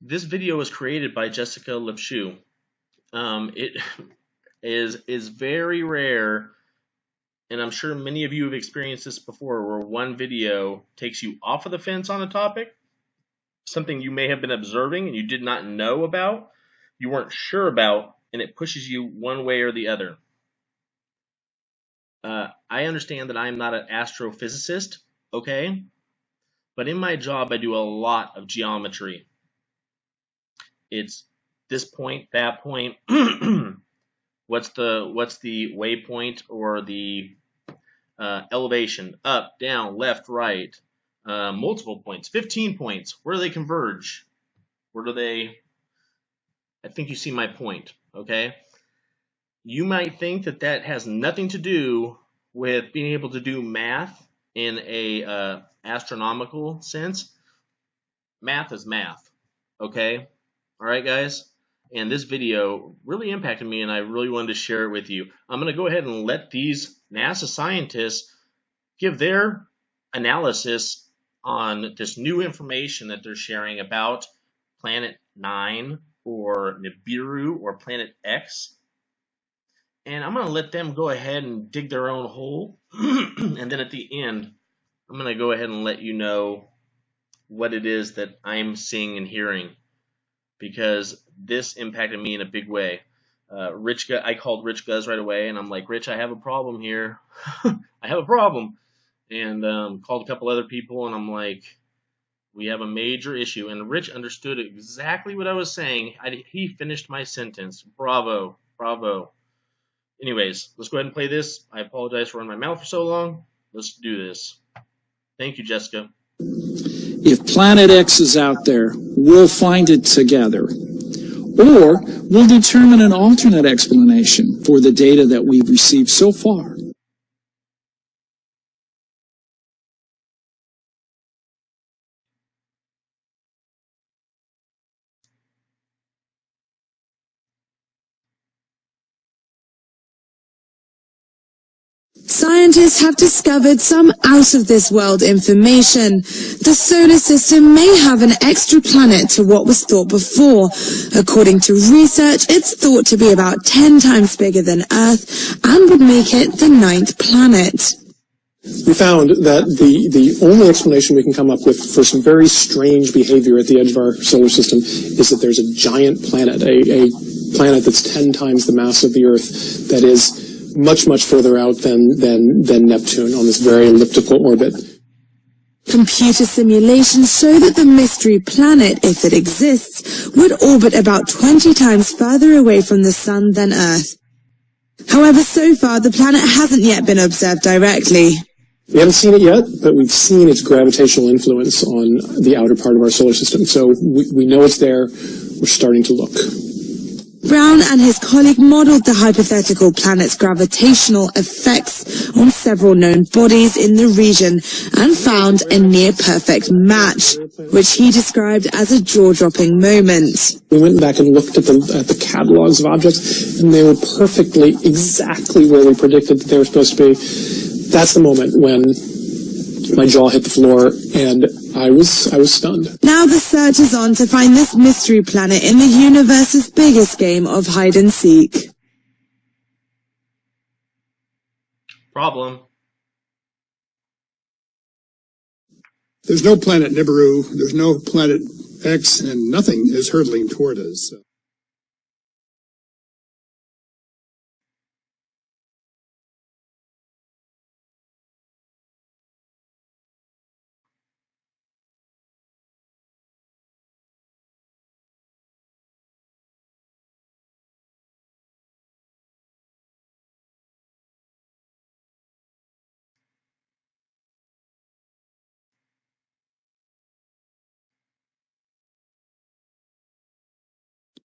This video was created by Jessica Lepshu. It is very rare, and I'm sure many of you have experienced this before, where one video takes you off of the fence on a topic, something you may have been observing and you did not know about, you weren't sure about, and it pushes you one way or the other. I understand that I'm not an astrophysicist, okay? But in my job, I do a lot of geometry. It's this point, that point. What's the waypoint or the elevation? Up, down, left, right. Multiple points, 15 points. Where do they converge? Where do they? I think you see my point. Okay. You might think that that has nothing to do with being able to do math in a astronomical sense. Math is math. Okay. All right, guys. And this video really impacted me, and I really wanted to share it with you. I'm going to go ahead and let these NASA scientists give their analysis on this new information that they're sharing about Planet 9 or Nibiru or Planet X. And I'm going to let them go ahead and dig their own hole. And then at the end, I'm going to go ahead and let you know what it is that I'm seeing and hearing, because this impacted me in a big way. I called Rich Guz right away, and I'm like, Rich, I have a problem here. I have a problem. And called a couple other people, and I'm like, we have a major issue. And Rich understood exactly what I was saying. He finished my sentence. Bravo. Bravo. Anyways, let's go ahead and play this. I apologize for running my mouth for so long. Let's do this. Thank you, Jessica. If Planet X is out there, we'll find it together. Or we'll determine an alternate explanation for the data that we've received so far. Scientists have discovered some out-of-this-world information. The solar system may have an extra planet to what was thought before. According to research, it's thought to be about 10 times bigger than Earth and would make it the 9th planet. We found that the only explanation we can come up with for some very strange behavior at the edge of our solar system is that there's a giant planet, a planet that's 10 times the mass of the Earth, that is much further out than Neptune on this very elliptical orbit. Computer simulations show that the mystery planet, if it exists, would orbit about 20 times further away from the Sun than Earth. However, so far, the planet hasn't yet been observed directly. We haven't seen it yet, but we've seen its gravitational influence on the outer part of our solar system. So we know it's there. We're starting to look. Brown and his colleague modeled the hypothetical planet's gravitational effects on several known bodies in the region and found a near-perfect match, which he described as a jaw-dropping moment. We went back and looked at the catalogs of objects, and they were perfectly, exactly where we predicted that they were supposed to be. That's the moment when my jaw hit the floor, and I was stunned. Now the search is on to find this mystery planet in the universe's biggest game of hide and seek. Problem. There's no planet Nibiru, there's no planet X, and nothing is hurtling toward us.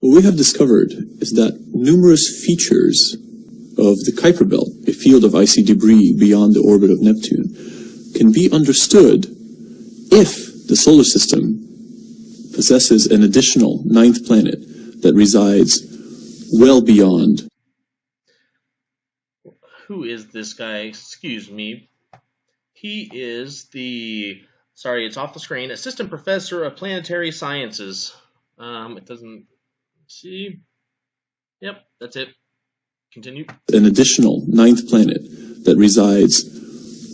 What we have discovered is that numerous features of the Kuiper Belt, a field of icy debris beyond the orbit of Neptune, can be understood if the solar system possesses an additional 9th planet that resides well beyond. Who is this guy? Excuse me. He is the, sorry, it's off the screen, Assistant Professor of Planetary Sciences. It doesn't see. Yep, that's it. Continue. An additional 9th planet that resides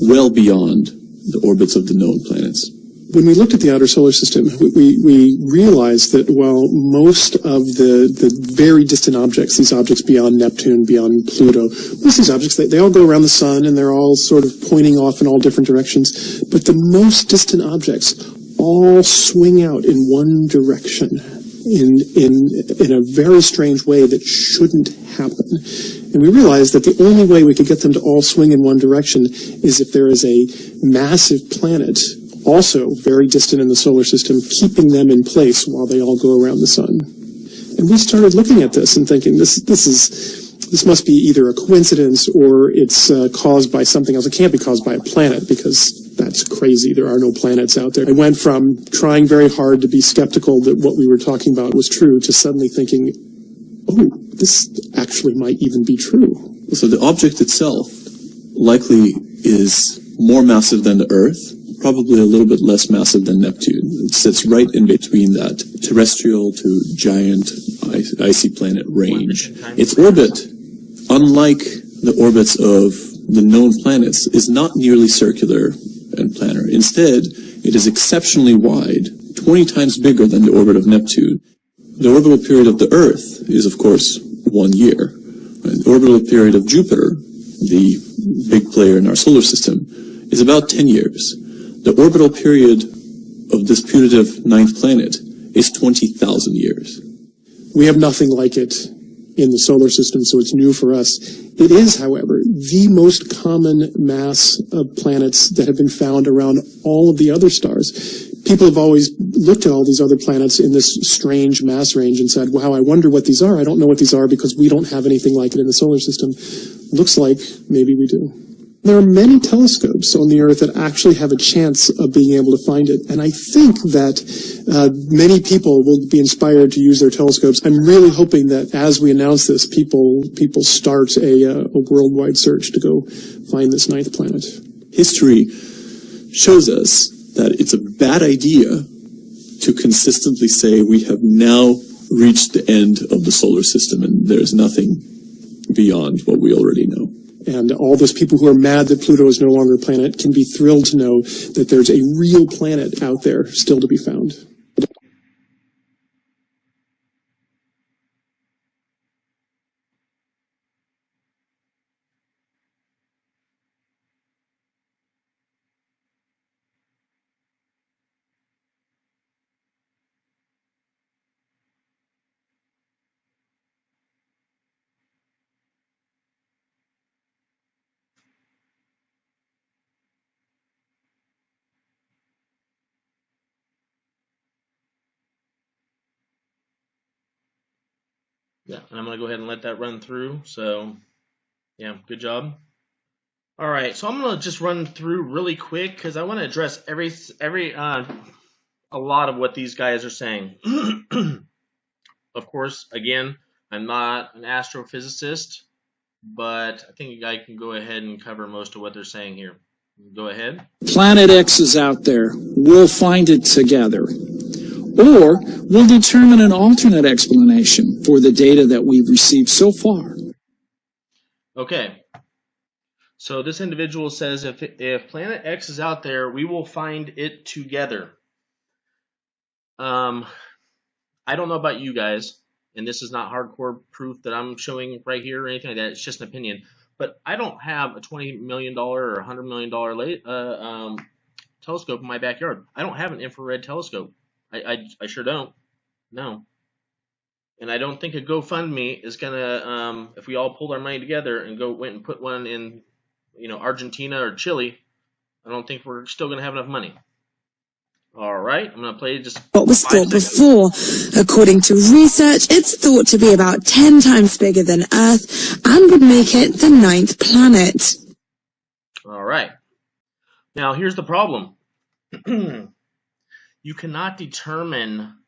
well beyond the orbits of the known planets. When we looked at the outer solar system, we realized that while most of the very distant objects, these objects beyond Neptune, beyond Pluto, most of these objects, they all go around the sun and they're all sort of pointing off in all different directions. But the most distant objects all swing out in one direction in a very strange way that shouldn't happen. And we realized that the only way we could get them to all swing in one direction is if there is a massive planet also very distant in the solar system, keeping them in place while they all go around the sun. And we started looking at this and thinking, this must be either a coincidence or it's caused by something else. It can't be caused by a planet because that's crazy. There are no planets out there. I went from trying very hard to be skeptical that what we were talking about was true to suddenly thinking, oh, this actually might even be true. So the object itself likely is more massive than the Earth, probably a little bit less massive than Neptune. It sits right in between that terrestrial to giant icy planet range. Its orbit, unlike the orbits of the known planets, is not nearly circular and planar. Instead, it is exceptionally wide, 20 times bigger than the orbit of Neptune. The orbital period of the Earth is, of course, 1 year. The orbital period of Jupiter, the big player in our solar system, is about 10 years. The orbital period of this putative 9th planet is 20,000 years. We have nothing like it in the solar system, so it's new for us. It is, however, the most common mass of planets that have been found around all of the other stars. People have always looked at all these other planets in this strange mass range and said, wow, I wonder what these are. I don't know what these are because we don't have anything like it in the solar system. Looks like maybe we do. There are many telescopes on the Earth that actually have a chance of being able to find it. And I think that many people will be inspired to use their telescopes. I'm really hoping that as we announce this, people start a worldwide search to go find this 9th planet. History shows us that it's a bad idea to consistently say we have now reached the end of the solar system and there's nothing beyond what we already know. And all those people who are mad that Pluto is no longer a planet can be thrilled to know that there's a real planet out there still to be found. Yeah, and I'm going to go ahead and let that run through. So, yeah, good job. All right, so I'm going to just run through really quick because I want to address a lot of what these guys are saying. Of course, again, I'm not an astrophysicist, but I think I can go ahead and cover most of what they're saying here. Go ahead. Planet X is out there. We'll find it together. Or we'll determine an alternate explanation for the data that we've received so far. Okay. So this individual says if Planet X is out there, we will find it together. I don't know about you guys, and this is not hardcore proof that I'm showing right here or anything like that. It's just an opinion. But I don't have a $20 million or $100 million telescope in my backyard. I don't have an infrared telescope. I sure don't. No. And I don't think a GoFundMe is gonna, if we all pulled our money together and went and put one in, Argentina or Chile, I don't think we're still gonna have enough money. All right, I'm gonna play just what was thought before. According to research, it's thought to be about 10 times bigger than Earth and would make it the 9th planet. All right. Now here's the problem. You cannot determine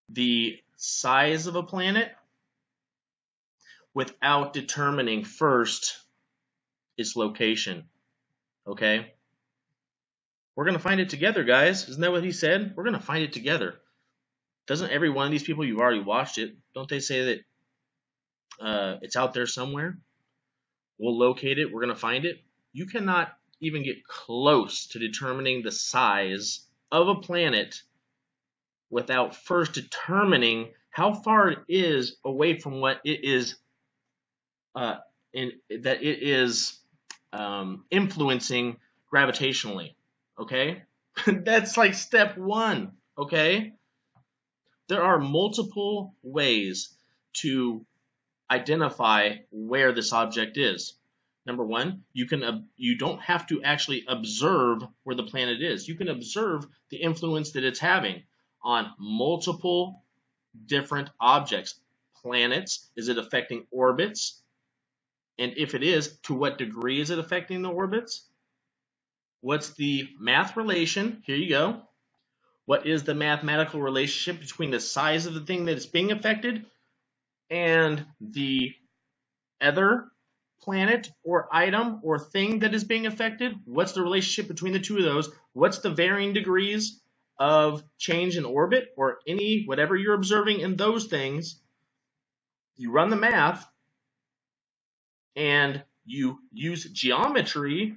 the size of a planet without determining first its location. Okay? We're going to find it together, guys. Isn't that what he said? We're going to find it together. Doesn't every one of these people, you've already watched it, don't they say that it's out there somewhere? We'll locate it. We're going to find it. You cannot even get close to determining the size of a planet without first determining how far it is away from what it is influencing gravitationally. Okay? That's like step one. Okay? There are multiple ways to identify where this object is. Number one, you don't have to actually observe where the planet is. You can observe the influence that it's having on multiple different objects. Planets, is it affecting orbits? And if it is, to what degree is it affecting the orbits? What's the math relation? Here you go. What is the mathematical relationship between the size of the thing that is being affected and the other planet or item or thing that is being affected? What's the relationship between the two of those? What's the varying degrees of change in orbit or whatever you're observing in those things? You run the math and you use geometry,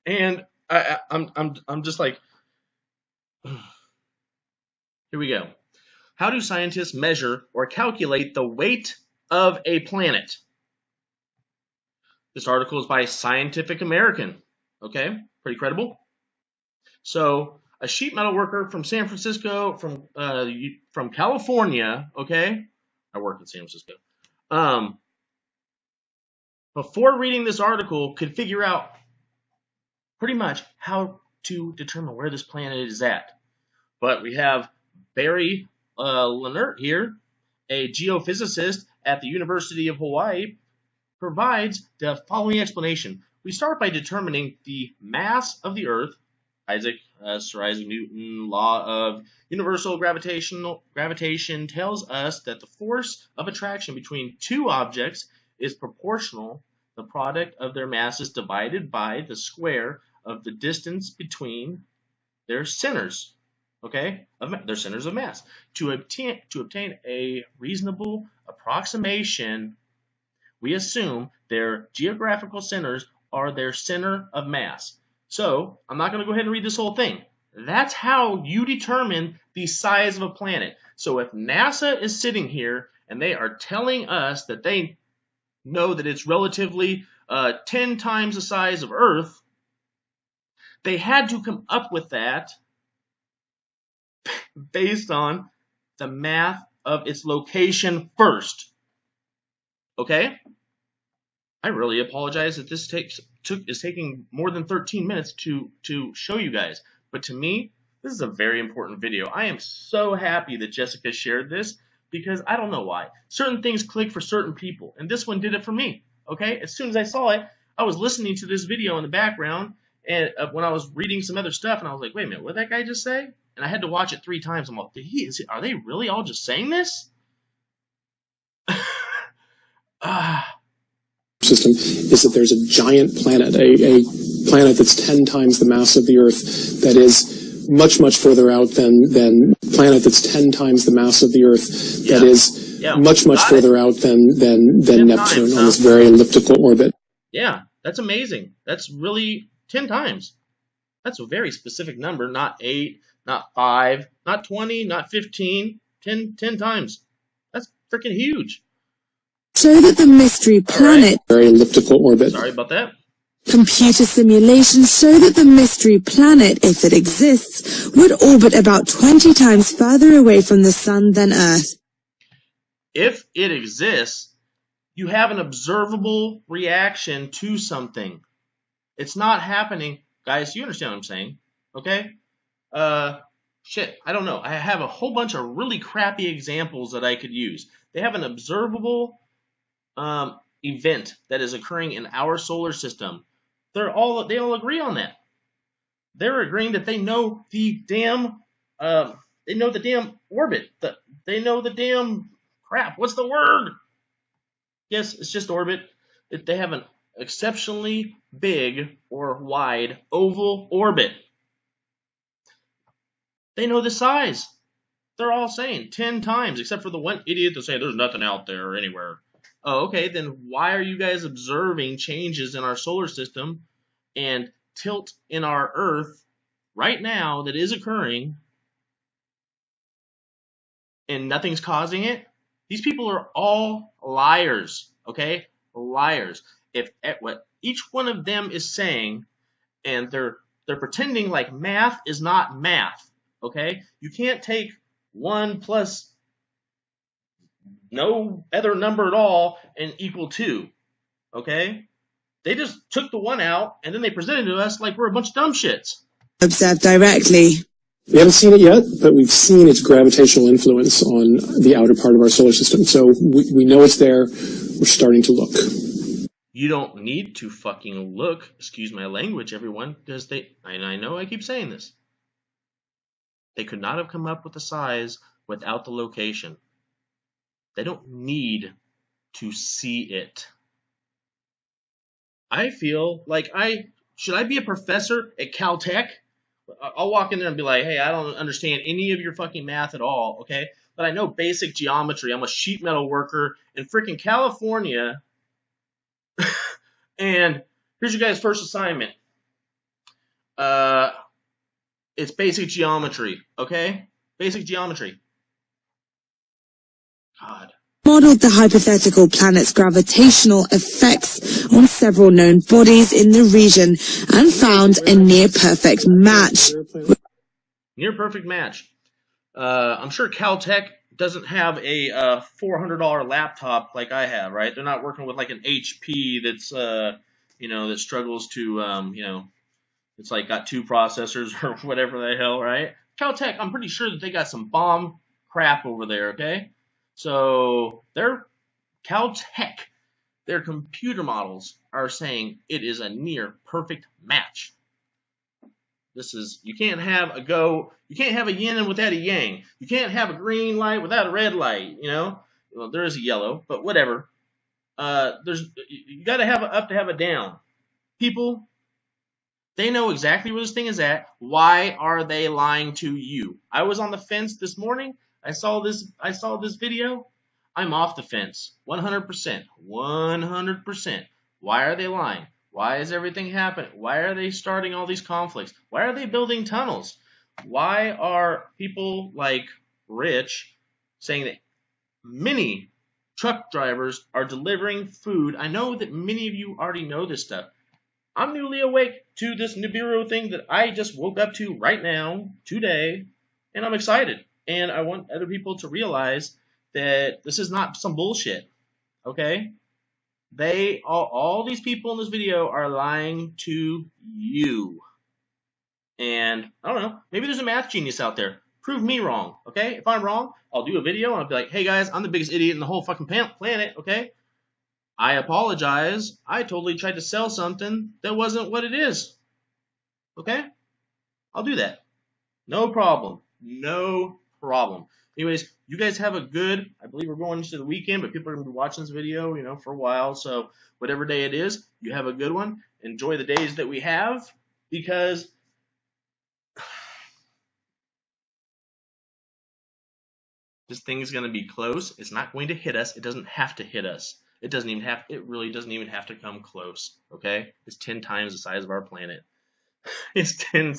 and I'm just like, here we go. How do scientists measure or calculate the weight of a planet? This article is by Scientific American. Okay, pretty credible. So a sheet metal worker from San Francisco, from California. Okay, I work in San Francisco. Before reading this article, could figure out pretty much how to determine where this planet is at. But we have Barry Leonard here, a geophysicist at the University of Hawaii, provides the following explanation. We start by determining the mass of the Earth. Sir Isaac Newton, law of universal gravitation tells us that the force of attraction between two objects is proportional the product of their masses divided by the square of the distance between their centers. Okay, their centers of mass. To obtain a reasonable approximation, we assume their geographical centers are their center of mass. So I'm not going to go ahead and read this whole thing. That's how you determine the size of a planet. So if NASA is sitting here and they are telling us that they know that it's relatively 10 times the size of Earth, they had to come up with that based on the math of its location first. Okay? I really apologize that this is taking more than 13 minutes to show you guys. But to me, this is a very important video. I am so happy that Jessica shared this because I don't know why. Certain things click for certain people, and this one did it for me. Okay? As soon as I saw it, I was listening to this video in the background, and when I was reading some other stuff, and I was like, wait a minute, what did that guy just say? And I had to watch it 3 times. I'm like, are they really all just saying this? System is that there's a giant planet, a planet that's 10 times the mass of the Earth, that is much, much further out than planet that's 10 times the mass of the Earth, that is much, much further out than Neptune on this very elliptical orbit. Yeah, that's amazing. That's really 10 times. That's a very specific number, not 8, not 5, not 20, not 15, 10 times. That's freaking huge. So that the mystery planet, very elliptical orbit. Sorry about that. Computer simulations show that the mystery planet, if it exists, would orbit about 20 times further away from the sun than Earth. If it exists, you have an observable reaction to something. It's not happening. Guys, you understand what I'm saying? Okay? Shit, I don't know. I have a whole bunch of really crappy examples that I could use. They have an observable event that is occurring in our solar system. They all agree on that. They're agreeing that they know the damn orbit. They know the damn crap. What's the word? Yes, it's just orbit. They have an exceptionally big or wide oval orbit. They know the size. They're all saying 10 times, except for the one idiot that say there's nothing out there or anywhere. Oh, okay, then why are you guys observing changes in our solar system and tilt in our Earth right now that is occurring and nothing's causing it? These people are all liars, okay? Liars. If what each one of them is saying, and they're pretending like math is not math, okay? You can't take 1 plus no other number at all and equal 2, okay? They just took the 1 out and then they presented it to us like we're a bunch of dumb shits. Observe directly. We haven't seen it yet, but we've seen its gravitational influence on the outer part of our solar system. So we know it's there. We're starting to look. You don't need to fucking look, excuse my language, everyone, because and I know I keep saying this, they could not have come up with the size without the location. They don't need to see it. I feel like should I be a professor at Caltech? I'll walk in there and be like, hey, I don't understand any of your fucking math at all, okay? But I know basic geometry. I'm a sheet metal worker in freaking California. And here's your guys' first assignment. It's basic geometry, okay? Basic geometry. God. Modeled the hypothetical planet's gravitational effects on several known bodies in the region and found a near-perfect match. Near-perfect match. I'm sure Caltech doesn't have a $400 laptop like I have, right? They're not working with like an HP that's, that struggles to, it's like got 2 processors or whatever the hell, right? Caltech, I'm pretty sure that they got some bomb crap over there, okay? So their Caltech, their computer models are saying it is a near perfect match. You can't have a yin without a yang. You can't have a green light without a red light, Well, there is a yellow, but whatever. You got to have an up to have a down. People, they know exactly where this thing is at. Why are they lying to you? I was on the fence this morning. I saw this video. I'm off the fence. 100%. 100%. Why are they lying? Why is everything happening? Why are they starting all these conflicts? Why are they building tunnels? Why are people like Rich saying that many truck drivers are delivering food? I know that many of you already know this stuff. I'm newly awake to this Nibiru thing that I just woke up to right now, today, and I'm excited. And I want other people to realize that this is not some bullshit, okay? All these people in this video are lying to you. And, I don't know, maybe there's a math genius out there. Prove me wrong, okay? If I'm wrong, I'll do a video and I'll be like, hey guys, I'm the biggest idiot in the whole fucking planet, okay? I apologize. I totally tried to sell something that wasn't what it is. Okay? I'll do that. No problem. No problem. Anyways, you guys have a good, I believe we're going into the weekend, but people are going to be watching this video, for a while. So whatever day it is, you have a good one. Enjoy the days that we have, because this thing is going to be close. It's not going to hit us. It doesn't have to hit us. It really doesn't even have to come close, okay? It's 10 times the size of our planet. It's 10.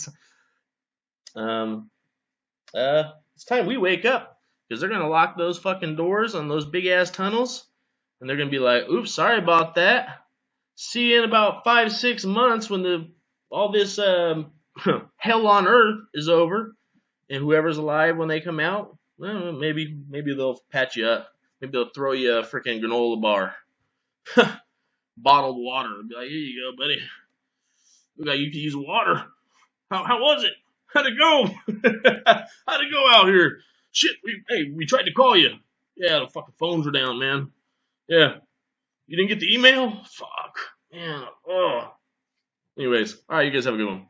It's time we wake up, because they're going to lock those fucking doors on those big-ass tunnels, and they're going to be like, oops, sorry about that. See you in about 5-6 months when all this hell on earth is over, and whoever's alive when they come out, well, maybe they'll patch you up. Maybe they'll throw you a freaking granola bar. Bottled water. Be like, here you go, buddy. Look like you can use water. How was it? How'd it go? How'd it go out here? Shit, we tried to call you. Yeah, the fucking phones were down, man. Yeah. You didn't get the email? Fuck. Man. Oh. Anyways, alright, you guys have a good one.